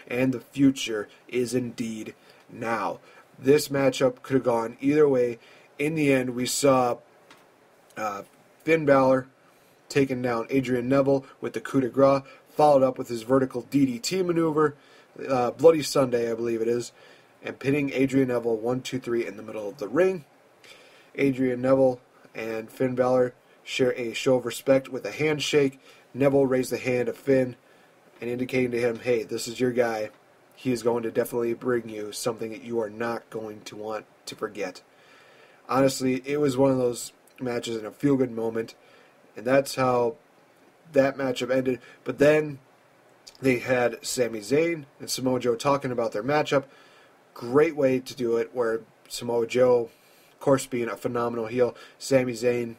and the future is indeed now. This matchup could have gone either way. In the end, we saw Finn Balor taking down Adrian Neville with the coup de grace, followed up with his vertical DDT maneuver, Bloody Sunday, I believe it is, and pinning Adrian Neville 1-2-3 in the middle of the ring. Adrian Neville and Finn Balor share a show of respect with a handshake. Neville raised the hand of Finn and indicating to him, hey, this is your guy. He is going to definitely bring you something that you are not going to want to forget. Honestly, it was one of those matches in a feel-good moment, and that's how that matchup ended. But then they had Sami Zayn and Samoa Joe talking about their matchup. Great way to do it, where Samoa Joe, of course, being a phenomenal heel, Sami Zayn,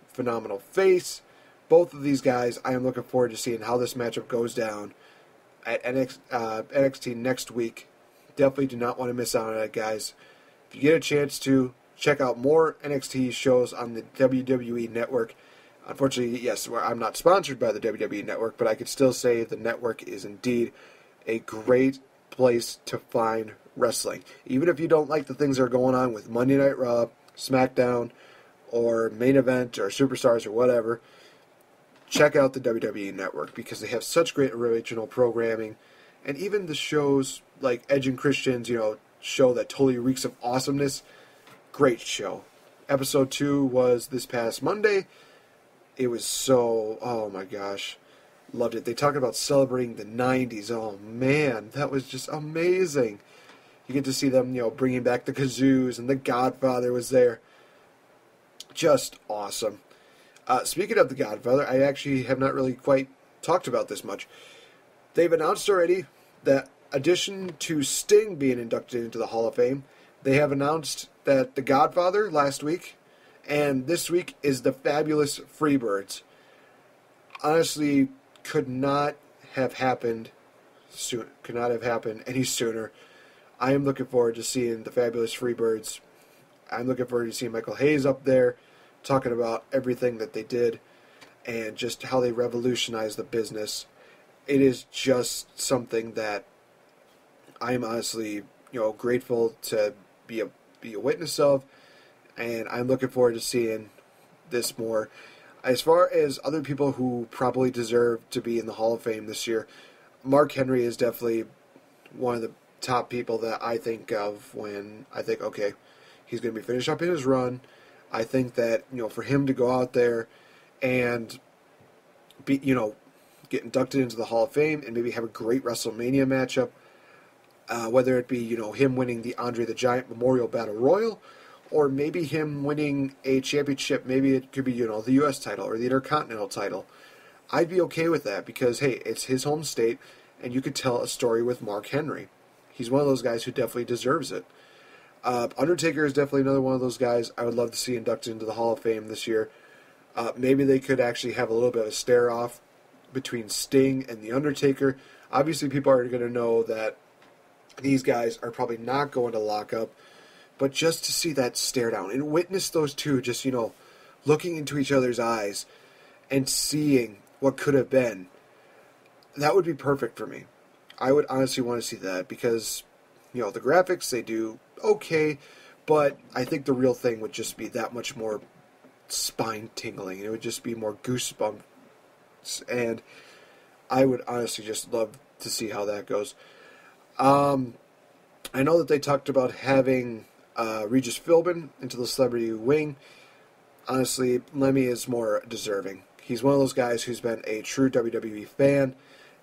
phenomenal face. Both of these guys, I am looking forward to seeing how this matchup goes down at NXT next week. Definitely do not want to miss out on it, guys. If you get a chance to, check out more NXT shows on the WWE Network. Unfortunately, yes, I'm not sponsored by the WWE Network, but I could still say the network is indeed a great place to find wrestling. Even if you don't like the things that are going on with Monday Night Raw, SmackDown, or Main Event, or Superstars, or whatever, check out the WWE Network because they have such great original programming. And even the shows like Edge and Christian's, show that totally reeks of awesomeness. Great show. Episode 2 was this past Monday. It was so, oh my gosh, loved it. They talked about celebrating the 90s. Oh man, that was just amazing. You get to see them, bringing back the kazoos, and the Godfather was there. Just awesome. Speaking of the Godfather, I actually have not really quite talked about this much. They've announced already that, addition to Sting being inducted into the Hall of Fame, they have announced that the Godfather last week, and this week is the Fabulous Freebirds. Honestly, could not have happened any sooner. I am looking forward to seeing the Fabulous Freebirds. I'm looking forward to seeing Michael Hayes up there talking about everything that they did and just how they revolutionized the business. It is just something that I am honestly, grateful to be a witness of, and I'm looking forward to seeing this more. As far as other people who probably deserve to be in the Hall of Fame this year, Mark Henry is definitely one of the top people that I think of when I think, okay, he's going to be finished up in his run. I think that, for him to go out there and be, get inducted into the Hall of Fame and maybe have a great WrestleMania matchup, whether it be, him winning the Andre the Giant Memorial Battle Royal, or maybe him winning a championship. Maybe it could be, the U.S. title or the Intercontinental title. I'd be okay with that because, hey, it's his home state, and you could tell a story with Mark Henry. He's one of those guys who definitely deserves it. Undertaker is definitely another one of those guys I would love to see inducted into the Hall of Fame this year. Maybe they could actually have a little bit of a stare-off between Sting and The Undertaker. Obviously, people are going to know that these guys are probably not going to lock up, but just to see that stare down and witness those two just, looking into each other's eyes and seeing what could have been, that would be perfect for me. I would honestly want to see that because, the graphics, they do okay, but I think the real thing would just be that much more spine-tingling. It would just be more goosebumps, and I would honestly just love to see how that goes. I know that they talked about having Regis Philbin into the celebrity wing. Honestly, Lemmy is more deserving. He's one of those guys who's been a true WWE fan,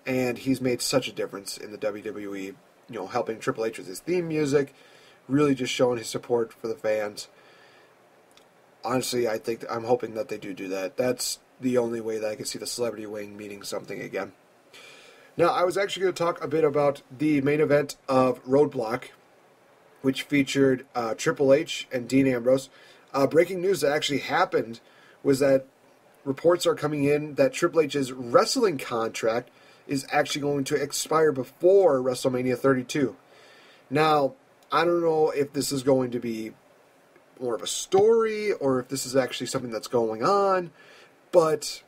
and he's made such a difference in the WWE, helping Triple H with his theme music, really just showing his support for the fans. Honestly, I'm hoping that they do that. That's the only way that I can see the celebrity wing meaning something again. Now, I was actually going to talk a bit about the main event of Roadblock, which featured Triple H and Dean Ambrose. Breaking news that actually happened was that reports are coming in that Triple H's wrestling contract is actually going to expire before WrestleMania 32. Now, I don't know if this is going to be more of a story or if this is actually something that's going on, but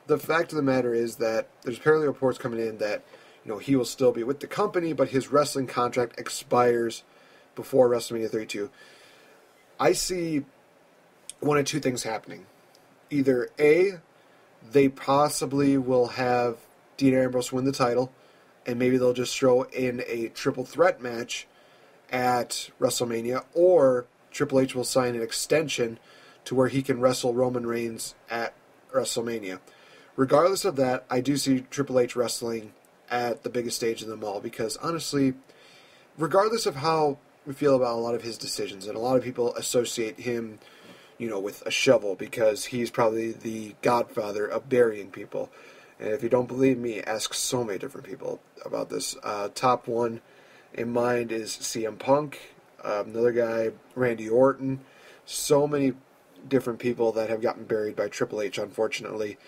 the fact of the matter is that there's apparently reports coming in that he will still be with the company, but his wrestling contract expires before WrestleMania 32. I see one of two things happening. Either A, they possibly will have Dean Ambrose win the title, and maybe they'll just throw in a triple threat match at WrestleMania, or Triple H will sign an extension to where he can wrestle Roman Reigns at WrestleMania. Regardless of that, I do see Triple H wrestling at the biggest stage in them all, because honestly, regardless of how we feel about a lot of his decisions, and a lot of people associate him, with a shovel because he's probably the godfather of burying people. And if you don't believe me, ask so many different people about this. Top one in mind is CM Punk, another guy, Randy Orton. So many different people that have gotten buried by Triple H, unfortunately.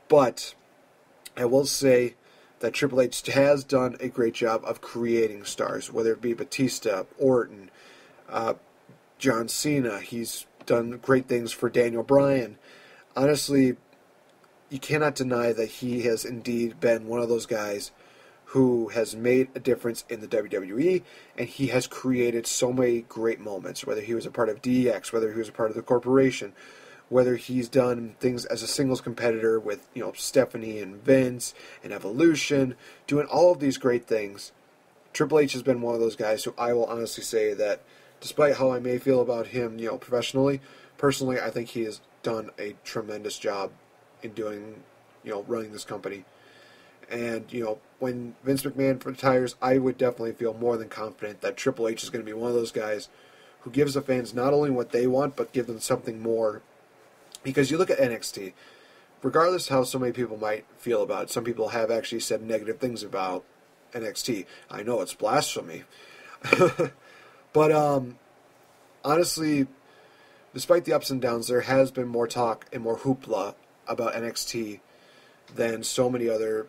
But I will say that Triple H has done a great job of creating stars, whether it be Batista, Orton, John Cena. He's done great things for Daniel Bryan. Honestly, you cannot deny that he has indeed been one of those guys who has made a difference in the WWE, and he has created so many great moments, whether he was a part of DX, whether he was a part of the corporation, whether he's done things as a singles competitor with, Stephanie and Vince and Evolution, doing all of these great things. Triple H has been one of those guys who I will honestly say that despite how I may feel about him, professionally, personally, I think he has done a tremendous job in doing, running this company. And, when Vince McMahon retires, I would definitely feel more than confident that Triple H is going to be one of those guys who gives the fans not only what they want, but give them something more. Because you look at NXT, regardless how so many people might feel about it, some people have actually said negative things about NXT. I know it's blasphemy. But honestly, despite the ups and downs, there has been more talk and more hoopla about NXT than so many other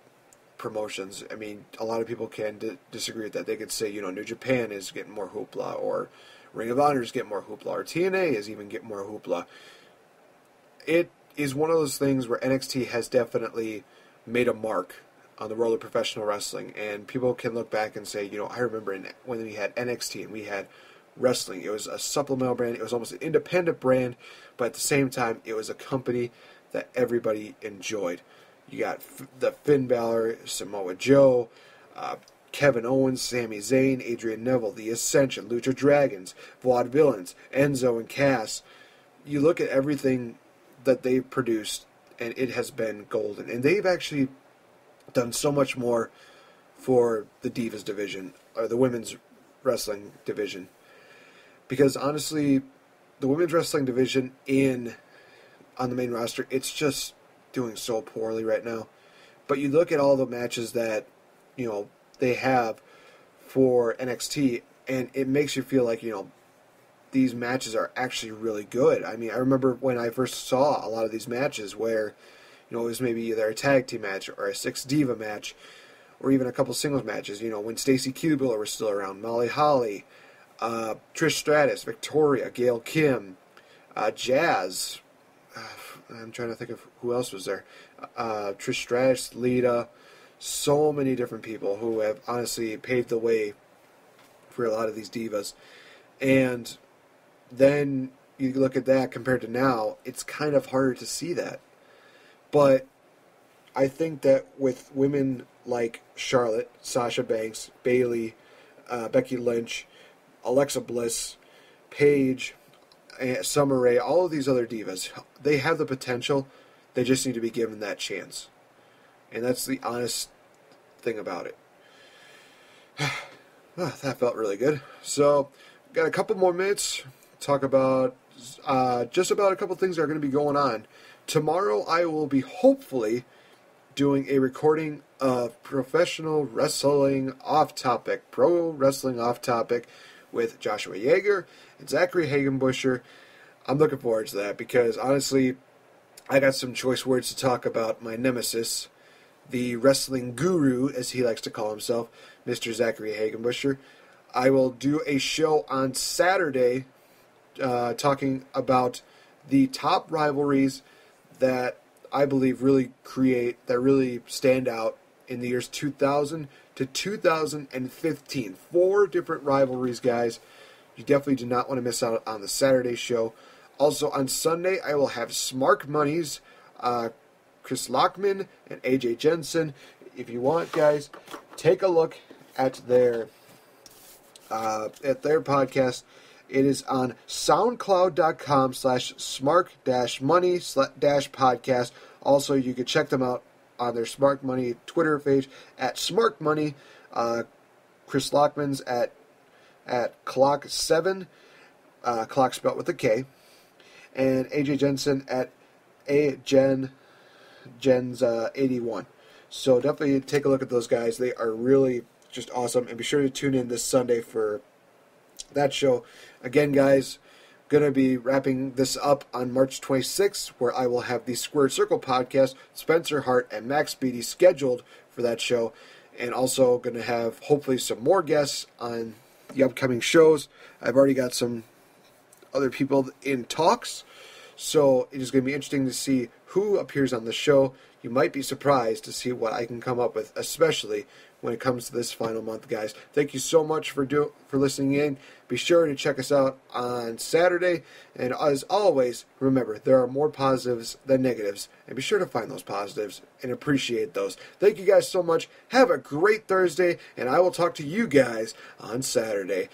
promotions. I mean, a lot of people can disagree with that. They could say, New Japan is getting more hoopla, or Ring of Honor is getting more hoopla, or TNA is even getting more hoopla. It is one of those things where NXT has definitely made a mark on the world of professional wrestling, and people can look back and say, I remember when we had NXT and we had wrestling, it was a supplemental brand, it was almost an independent brand, but at the same time, it was a company that everybody enjoyed. You got the Finn Balor, Samoa Joe, Kevin Owens, Sami Zayn, Adrian Neville, The Ascension, Lucha Dragons, Vaudevillains, Enzo and Cass. You look at everything that they've produced, and it has been golden. And they've actually done so much more for the Divas division, or the women's wrestling division. Because honestly, the women's wrestling division on the main roster, it's just doing so poorly right now. But you look at all the matches that, they have for NXT, and it makes you feel like, these matches are actually really good. I mean, I remember when I first saw a lot of these matches where, it was maybe either a tag team match or a six diva match, or even a couple singles matches. When Stacy Keibler was still around, Molly Holly, Trish Stratus, Victoria, Gail Kim, Jazz. I'm trying to think of who else was there. Trish Stratus, Lita. So many different people who have honestly paved the way for a lot of these divas. And then you look at that compared to now, it's kind of harder to see that. But I think that with women like Charlotte, Sasha Banks, Bayley, Becky Lynch, Alexa Bliss, Paige, Summer Rae, all of these other divas, they have the potential. They just need to be given that chance. And that's the honest thing about it. That felt really good. So, got a couple more minutes to talk about just about a couple things that are going to be going on. Tomorrow I will be hopefully doing a recording of Professional Wrestling Off Topic, Pro Wrestling Off Topic, with Joshua Yeager and Zachary Hagenbusher. I'm looking forward to that because honestly, I got some choice words to talk about my nemesis, the wrestling guru, as he likes to call himself, Mr. Zachary Hagenbusher. I will do a show on Saturday talking about the top rivalries that I believe really stand out in the years 2000 to 2015. 4 different rivalries, guys. You definitely do not want to miss out on the Saturday show. Also, on Sunday, I will have Smart Money's Chris Lockman and AJ Jensen. If you want, guys, take a look at their podcast. It is on soundcloud.com/smart-money-podcast. Also, you can check them out on their Smart Money Twitter page at Smart Money. Chris Lockman's at Clock7, Clock spelled with a K, and AJ Jensen at Jens81. So definitely take a look at those guys. They are really just awesome, and be sure to tune in this Sunday for that show. Again, guys, going to be wrapping this up on March 26th, where I will have the Squared Circle podcast, Spencer Hart and Max Beatty, scheduled for that show, and also going to have hopefully some more guests on the upcoming shows. I've already got some other people in talks, so it is going to be interesting to see who appears on the show. You might be surprised to see what I can come up with, especially when it comes to this final month, guys. Thank you so much for listening in. Be sure to check us out on Saturday. And as always, remember, there are more positives than negatives. And be sure to find those positives and appreciate those. Thank you guys so much. Have a great Thursday, and I will talk to you guys on Saturday.